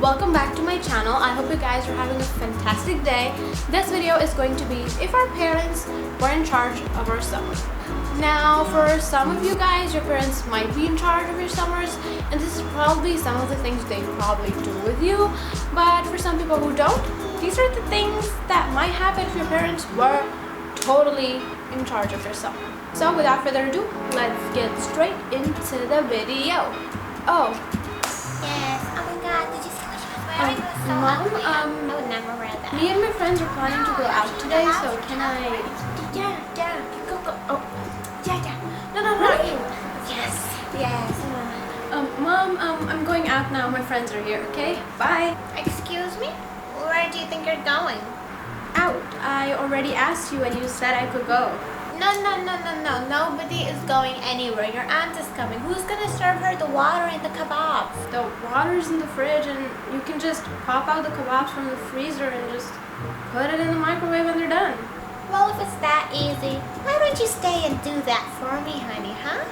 welcome back to my channel. I hope you guys are having a fantastic day. This video is going to be if our parents were in charge of our summer. Now, for some of you guys, your parents might be in charge of your summers, and this is probably some of the things they probably do with you. But for some people who don't, these are the things that might happen if your parents were totally in charge of your summer. So without further ado, let's get straight into the video. Oh. Yes. Oh my God. Did you see what she was wearing? It was so ugly. I would never wear that. Me and my friends are planning to go out today, so can I? Yeah. Go. Oh. Yeah. No. Yes. Mom, I'm going out now. My friends are here. Okay. Bye. Excuse me? Where do you think you're going? Out. I already asked you, and you said I could go. No. Nobody is going anywhere. Your aunt is coming. Who's gonna serve her the water and the kebabs? The water's in the fridge, and you can just pop out the kebabs from the freezer and just put it in the microwave when they're done. Well, if it's that easy, why don't you stay and do that for me, honey, huh?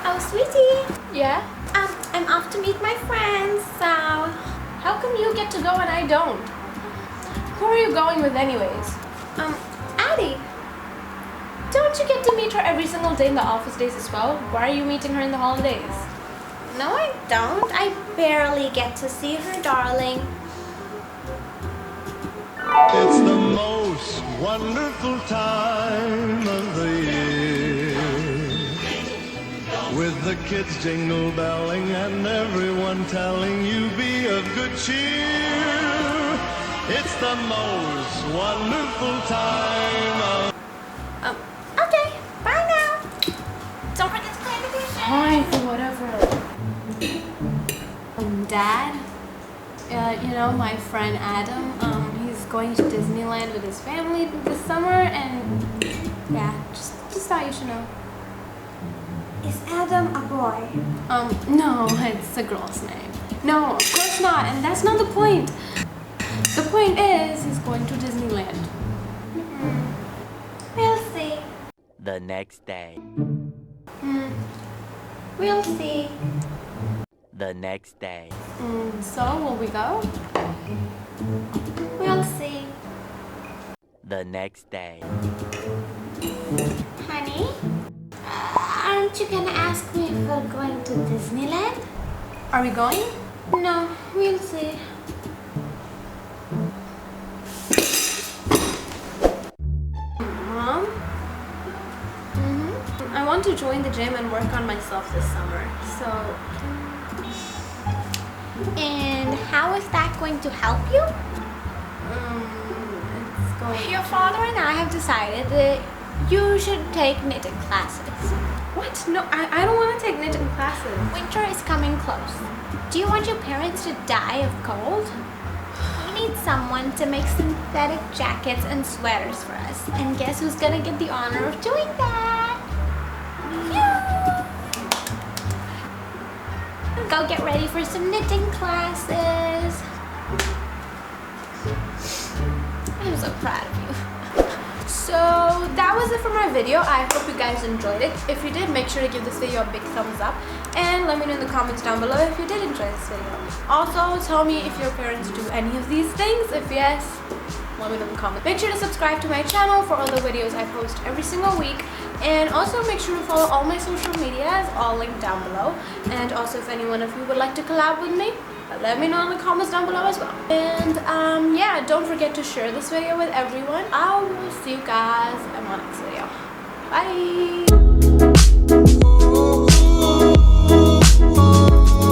Oh, sweetie. Yeah? I'm off to meet my friends, so... How come you get to go and I don't? Who are you going with anyways? Addie. Don't you get to meet her every single day in the office days as well? Why are you meeting her in the holidays? No, I don't. I barely get to see her, darling. It's the most wonderful time of the year, with the kids jingle belling and everyone telling you be of good cheer. It's the most wonderful time of... Okay. Bye now. Don't forget to play the dishes. Fine, whatever. Dad, you know, my friend Adam, he's going to Disneyland with his family this summer, and yeah, just thought you should know. Is Adam a boy? No, it's a girl's name. No, of course not, and that's not the point. The point is, he's going to Disneyland. We'll see. The next day. We'll see. The next day. So, will we go? We'll see. The next day. Honey? Aren't you gonna ask me if we're going to Disneyland? Are we going? No, we'll see. Mom? I want to join the gym and work on myself this summer, so... And how is that going to help you? It's going... Your father and I have decided that you should take knitting classes. What? No, I don't want to take knitting classes. Winter is coming close. Do you want your parents to die of cold? We need someone to make synthetic jackets and sweaters for us. And guess who's gonna get the honor of doing that? You! Go get ready for some knitting classes. I'm so proud of you. So that was it for my video. I hope you guys enjoyed it. If you did, make sure to give this video a big thumbs up and let me know in the comments down below if you did enjoy this video. Also, tell me if your parents do any of these things. If yes, let me know in the comments. Make sure to subscribe to my channel for all the videos I post every single week, and also make sure to follow all my social medias, all linked down below. And also, if any one of you would like to collab with me, let me know in the comments down below as well. And yeah, don't forget to share this video with everyone. I will see you guys in my next video. Bye!